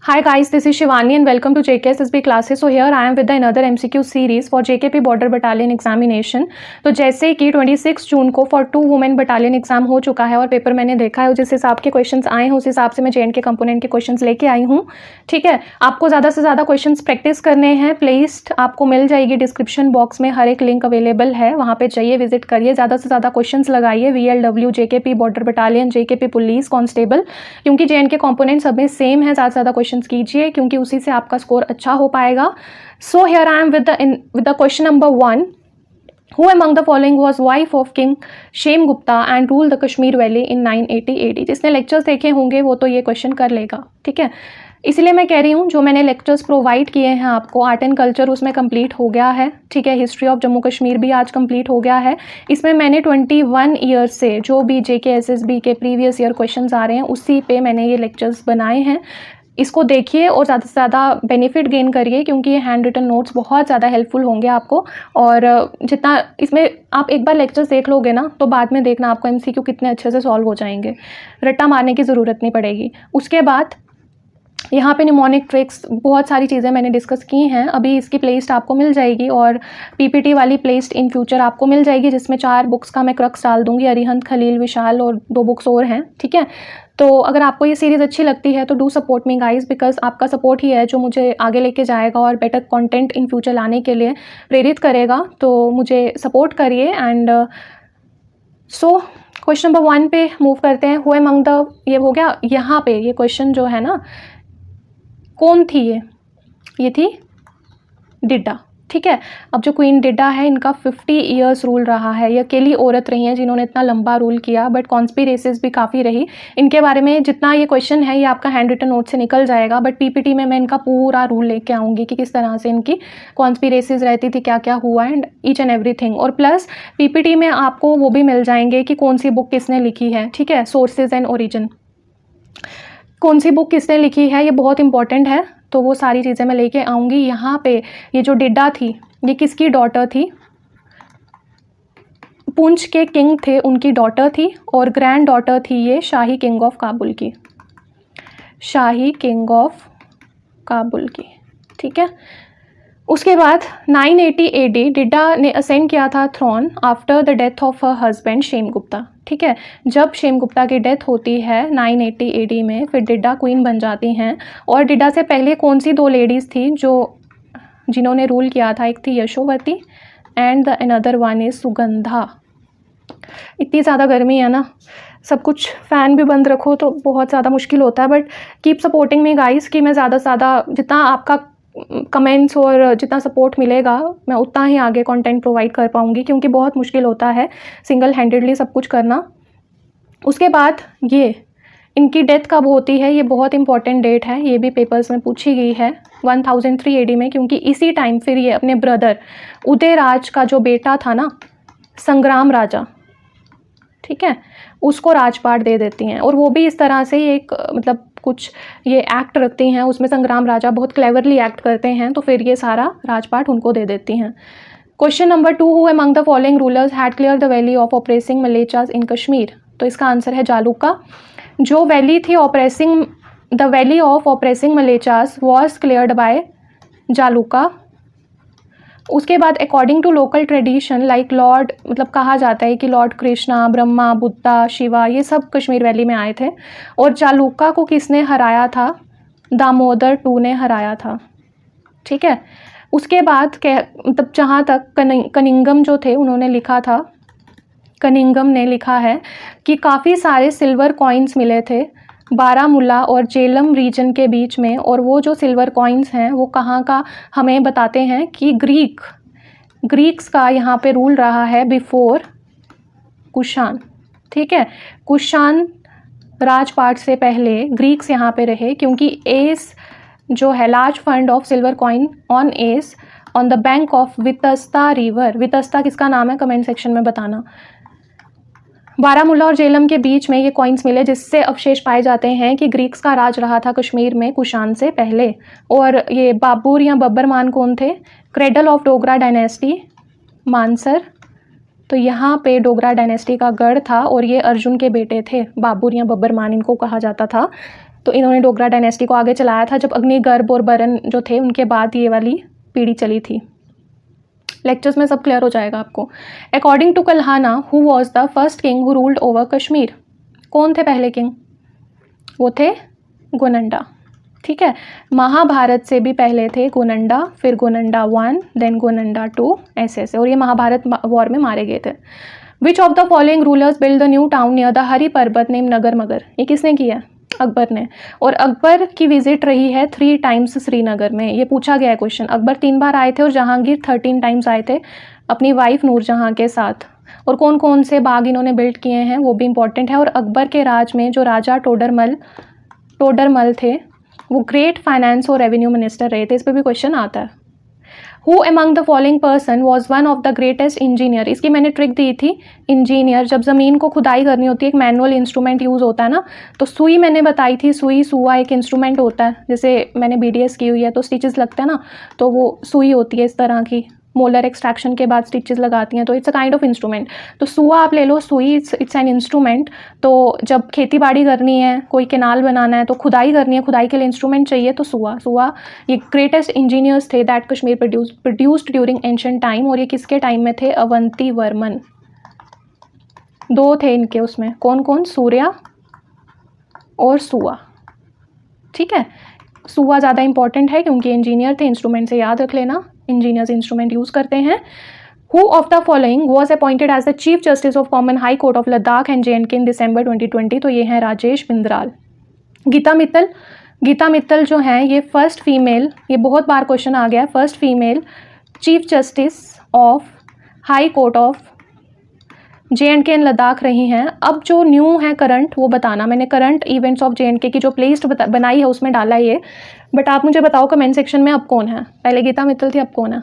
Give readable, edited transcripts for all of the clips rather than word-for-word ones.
Hi guys, this is Shivani and welcome to JKSSB classes. So here I am with the another MCQ series for JKP Border Battalion Examination. तो जैसे कि 26 जून को for 2 women battalion exam हो चुका है और paper मैंने देखा है, जिस हिसाब के क्वेश्चंस आए हैं उस हिसाब से मैं JNK कंपोनेंट के क्वेश्चंस लेके आई हूँ. ठीक है, आपको ज़्यादा से ज़्यादा क्वेश्चंस प्रैक्टिस करने हैं. प्लेलिस्ट आपको मिल जाएगी डिस्क्रिप्शन बॉक्स में, हर एक लिंक अवेलेबल है, वहाँ पर जाइए, विजिट करिए, ज़्यादा से ज़्यादा क्वेश्चन लगाइए. VLW, JKP border battalion, JKP police constable, क्योंकि JNK कंपोनेंट सब में सेम है. ज़्यादा से ज़्यादा क्वेश्चन कीजिए क्योंकि उसी से आपका स्कोर अच्छा हो पाएगा. So here I am with the question number 1. Who among the following was wife of King Kshemagupta and rule the Kashmir valley in 980 AD? जिसने लेक्चर्स देखे होंगे वो तो ये क्वेश्चन कर लेगा. ठीक है, इसलिए मैं कह रही हूँ जो मैंने लेक्चर्स प्रोवाइड किए हैं आपको, आर्ट एंड कल्चर उसमें कंप्लीट हो गया है. ठीक है, हिस्ट्री ऑफ जम्मू कश्मीर भी आज कंप्लीट हो गया है. इसमें मैंने 21 ईयर्स से जो भी JKSSB के प्रीवियस ईयर क्वेश्चंस आ रहे हैं उसी पे मैंने ये लेक्चर्स बनाए हैं. इसको देखिए और ज़्यादा से ज़्यादा बेनिफिट गेन करिए क्योंकि ये हैंड रिटन नोट्स बहुत ज़्यादा हेल्पफुल होंगे आपको. और जितना इसमें आप एक बार लेक्चर्स देख लोगे ना तो बाद में देखना आपको MCQ कितने अच्छे से सॉल्व हो जाएंगे, रट्टा मारने की ज़रूरत नहीं पड़ेगी. उसके बाद यहाँ पे निमोनिक ट्रिक्स बहुत सारी चीज़ें मैंने डिस्कस की हैं. अभी इसकी प्लेलिस्ट आपको मिल जाएगी और PPT वाली प्लेलिस्ट इन फ्यूचर आपको मिल जाएगी जिसमें 4 बुक्स का मैं क्रक्स डाल दूँगी, अरिहंत, खलील, विशाल और 2 बुक्स और हैं. ठीक है, तो अगर आपको ये सीरीज़ अच्छी लगती है तो do support me guys, because आपका सपोर्ट ही है जो मुझे आगे लेके जाएगा और बेटर कंटेंट इन फ्यूचर लाने के लिए प्रेरित करेगा. तो मुझे सपोर्ट करिए. एंड सो क्वेश्चन नंबर 1 पे मूव करते हैं. हु अमंग द, ये हो गया. यहाँ पे ये क्वेश्चन जो है ना, कौन थी ये थी डिड्डा. ठीक है, अब जो क्वीन डिड्डा है इनका 50 ईयर्स रूल रहा है. ये अकेली औरत रही हैं जिन्होंने इतना लंबा रूल किया, बट कॉन्स्पिरेसीज भी काफ़ी रही. इनके बारे में जितना ये क्वेश्चन है ये आपका हैंड रिटन नोट से निकल जाएगा, बट PPT में मैं इनका पूरा रूल लेके आऊँगी कि किस तरह से इनकी कॉन्स्पिरेसीज रहती थी, क्या क्या हुआ एंड ईच एंड एवरीथिंग. और प्लस PPT में आपको वो भी मिल जाएंगे कि कौन सी बुक किसने लिखी है. ठीक है, सोर्सेज एंड ओरिजिन, कौन सी बुक किसने लिखी है, ये बहुत इंपॉर्टेंट है. तो वो सारी चीज़ें मैं लेके आऊँगी. यहाँ पे ये जो डिड्डा थी ये किसकी डॉटर थी? पुंछ के किंग थे उनकी डॉटर थी और ग्रैंड डॉटर थी ये शाही किंग ऑफ काबुल की, शाही किंग ऑफ काबुल की. ठीक है, उसके बाद 980 AD डिड्डा ने असेंड किया था throne after the death of her husband Kshemagupta. ठीक है, जब शेम गुप्ता की डेथ होती है 980 AD में, फिर डिड्डा क्वीन बन जाती हैं. और डिड्डा से पहले कौन सी 2 लेडीज़ थी जिन्होंने रूल किया था? एक थी Yashovati and the another one is Sugandha. इतनी ज़्यादा गर्मी है ना, सब कुछ फ़ैन भी बंद रखो तो बहुत ज़्यादा मुश्किल होता है. But keep supporting me guys कि मैं ज़्यादा से ज़्यादा जितना आपका कमेंट्स और जितना सपोर्ट मिलेगा मैं उतना ही आगे कंटेंट प्रोवाइड कर पाऊँगी, क्योंकि बहुत मुश्किल होता है सिंगल हैंडेडली सब कुछ करना. उसके बाद ये इनकी डेथ कब होती है, ये बहुत इंपॉर्टेंट डेट है, ये भी पेपर्स में पूछी गई है 1003 AD में, क्योंकि इसी टाइम फिर ये अपने ब्रदर उदयराज का जो बेटा था ना, संग्राम राजा, ठीक है, उसको राजपाट दे देती हैं. और वो भी इस तरह से एक मतलब कुछ ये एक्ट रखती हैं, उसमें संग्राम राजा बहुत क्लेवरली एक्ट करते हैं, तो फिर ये सारा राजपाट उनको दे देती हैं. Question number 2. Who among the following rulers had clear the valley of oppressing Mlecchas in Kashmir? तो इसका आंसर है जालूका. जो वैली थी the valley of oppressing Mlecchas was cleared by Jaluka. उसके बाद according to local tradition like lord, मतलब कहा जाता है कि लॉर्ड कृष्णा, ब्रह्मा, बुद्धा, शिवा, ये सब कश्मीर वैली में आए थे. और जालूका को किसने हराया था? दामोदर II ने हराया था. ठीक है, उसके बाद मतलब जहाँ तक कनिंगम जो थे उन्होंने लिखा था, कनिंगम ने लिखा है कि काफ़ी सारे सिल्वर कॉइन्स मिले थे बारामूला और जेलम रीजन के बीच में. और वो जो सिल्वर कॉइन्स हैं वो कहाँ का हमें बताते हैं कि ग्रीक्स का यहाँ पे रूल रहा है बिफोर कुशान. ठीक है, कुशान राजपाट से पहले ग्रीक्स यहाँ पे रहे, क्योंकि एस जो है large fund of silver coin on S on the bank of Vitasta river. Vitasta किसका नाम है कमेंट सेक्शन में बताना. बारामूला और जेलम के बीच में ये कॉइन्स मिले जिससे अवशेष पाए जाते हैं कि ग्रीक्स का राज रहा था कश्मीर में कुशान से पहले. और ये बाबुर या बब्बर मान कौन थे? Cradle of Dogra dynasty, Mansar. तो यहाँ पे डोगरा डायनेस्टी का गढ़ था और ये अर्जुन के बेटे थे, बाबुर या बब्बर मान इनको कहा जाता था. तो इन्होंने डोगरा डायनेस्टी को आगे चलाया था जब अग्निगर्भ और बरन जो थे उनके बाद ये वाली पीढ़ी चली थी। लेक्चर्स में सब क्लियर हो जाएगा आपको। According to Kalhana who was the first king who ruled over Kashmir, कौन थे पहले किंग? वो थे गोनंडा। ठीक है, महाभारत से भी पहले थे गोनंडा, फिर गोनंडा 1, देन गोनंडा 2, ऐसे और ये महाभारत वॉर में मारे गए थे। Which of the following rulers build the new town near the Hari पर्वत नेम नगर मगर, ये किसने किया? अकबर ने। और अकबर की विजिट रही है 3 टाइम्स श्रीनगर में, ये पूछा गया है क्वेश्चन। अकबर 3 बार आए थे और जहांगीर 13 टाइम्स आए थे अपनी वाइफ नूरजहां के साथ। और कौन कौन से बाग इन्होंने बिल्ड किए हैं वो भी इंपॉर्टेंट है। और अकबर के राज में जो राजा टोडरमल थे वो ग्रेट फाइनेंस और रेवेन्यू मिनिस्टर रहे थे, इस पर भी क्वेश्चन आता है। Who among the following person was one of the greatest engineer, इसकी मैंने ट्रिक दी थी। इंजीनियर जब ज़मीन को खुदाई करनी होती है, एक मैनुअल इंस्ट्रूमेंट यूज़ होता है ना, तो सुई मैंने बताई थी, सुआ एक इंस्ट्रूमेंट होता है, जैसे मैंने BDS की हुई है तो स्टिचेस लगते हैं ना, तो वो सुई होती है इस तरह की, मोलर एक्सट्रैक्शन के बाद स्टिचेस लगाती हैं, तो it's a kind of instrument. तो सुआ आप ले लो, सुई इट्स एन इंस्ट्रूमेंट। तो जब खेती बाड़ी करनी है, कोई केनाल बनाना है, तो खुदाई करनी है, खुदाई के लिए इंस्ट्रूमेंट चाहिए, तो सुआ ये ग्रेटेस्ट इंजीनियर्स थे that Kashmir produced during ancient time. और ये किसके टाइम में थे? अवंती वर्मन। 2 थे इनके उसमें, कौन कौन? सूर्या और सुआ। ठीक है, सुआ ज़्यादा इंपॉर्टेंट है क्योंकि इंजीनियर थे, इंस्ट्रूमेंट से याद रख लेना, इंजीनियर्स इंस्ट्रूमेंट यूज़ करते हैं। Who of the following was appointed as the chief justice of common high court of Ladakh and JNK in December 2020, तो ये हैं राजेश बिंद्राल। गीता मित्तल जो हैं ये फर्स्ट फीमेल, ये बहुत बार क्वेश्चन आ गया है, first female chief justice of high court of JNK and Ladakh रही हैं। अब जो न्यू है करंट वो बताना, मैंने करंट इवेंट्स ऑफ JNK की जो प्लेलिस्ट बनाई है उसमें डाला ये, बट आप मुझे बताओ कमेंट सेक्शन में अब कौन है? पहले गीता मित्तल थी, अब कौन है?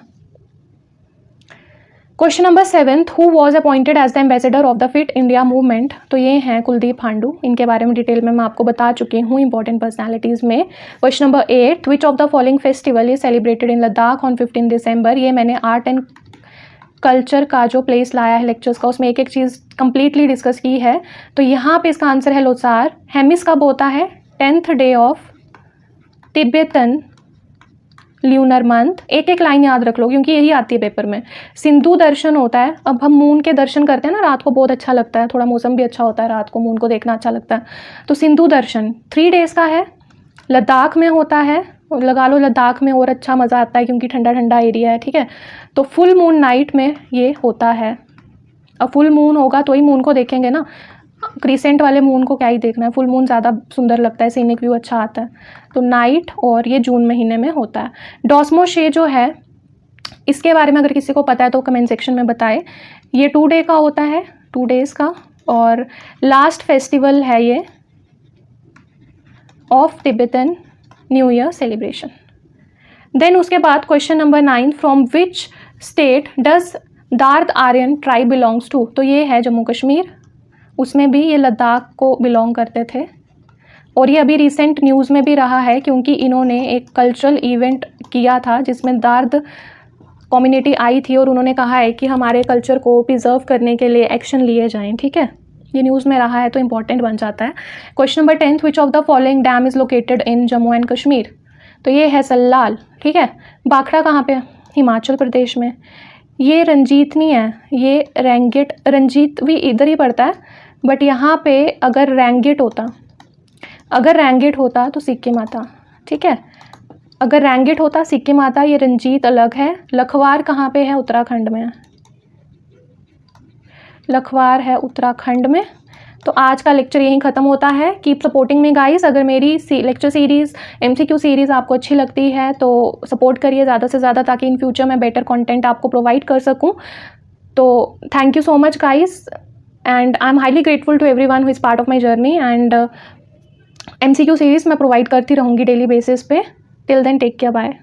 Question number 7, who was appointed as the ambassador of the fit India movement, तो ये हैं कुलदीप हांडू, इनके बारे में डिटेल में मैं आपको बता चुकी हूँ इंपॉर्टेंट पर्सनैलिटीज़ में। Question number 8, which of the following festival is celebrated in Ladakh on 15 दिसंबर, ये मैंने आर्ट एंड कल्चर का जो प्लेस लाया है लेक्चर्स का, उसमें एक एक चीज़ कंप्लीटली डिस्कस की है। तो यहाँ पे इसका आंसर है लोसार। हेमिस कब होता है? 10th day of Tibetan lunar month. एक एक लाइन याद रख लो क्योंकि यही आती है पेपर में। सिंधु दर्शन होता है, अब हम मून के दर्शन करते हैं ना रात को, बहुत अच्छा लगता है, थोड़ा मौसम भी अच्छा होता है, रात को मून को देखना अच्छा लगता है। तो सिंधु दर्शन 3 डेज़ का है, लद्दाख में होता है, लगा लो लद्दाख में और अच्छा मज़ा आता है क्योंकि ठंडा ठंडा एरिया है। ठीक है, तो फुल मून नाइट में ये होता है। अब फुल मून होगा तो ही मून को देखेंगे ना, क्रिसेंट वाले मून को क्या ही देखना है, फुल मून ज़्यादा सुंदर लगता है, सीनिक व्यू अच्छा आता है। तो नाइट, और ये जून महीने में होता है। डॉस्मो शे जो है, इसके बारे में अगर किसी को पता है तो कमेंट सेक्शन में बताए। ये 2 डे का होता है, 2 डेज़ का, और लास्ट फेस्टिवल है ये of Tibetan new year celebration. Then उसके बाद question number 9, from which state does Dard Aryan tribe belongs to, तो ये है जम्मू कश्मीर, उसमें भी ये लद्दाख को बिलोंग करते थे। और ये अभी रिसेंट न्यूज़ में भी रहा है क्योंकि इन्होंने एक कल्चरल इवेंट किया था जिसमें दार्द कम्युनिटी आई थी और उन्होंने कहा है कि हमारे कल्चर को प्रिजर्व करने के लिए एक्शन लिए जाएं। ठीक है, ये न्यूज़ में रहा है तो इंपॉर्टेंट बन जाता है। Question number 10, which of the following dam is located in Jammu and Kashmir, तो ये है सल्लाल। ठीक है, बाखड़ा कहाँ पे? हिमाचल प्रदेश में। ये रंजीत नहीं है, ये रैंगिट, रंजीत भी इधर ही पड़ता है, बट यहाँ पे अगर रैंगिट होता तो सिक्किम आता। ठीक है, अगर रैंगिट होता सिक्किम आता, ये रंजीत अलग है। लखवार कहाँ पे है? उत्तराखंड में है, लखवार है उत्तराखंड में। तो आज का लेक्चर यहीं ख़त्म होता है। Keep supporting me guys. अगर मेरी लेक्चर सीरीज़ MCQ सीरीज़ आपको अच्छी लगती है तो सपोर्ट करिए ज़्यादा से ज़्यादा, ताकि इन फ्यूचर मैं बेटर कंटेंट आपको प्रोवाइड कर सकूं। तो thank you so much guys, and I am highly grateful to everyone who is part of my journey. And MCQ series मैं प्रोवाइड करती रहूँगी डेली बेसिस पे। Till then take care, bye.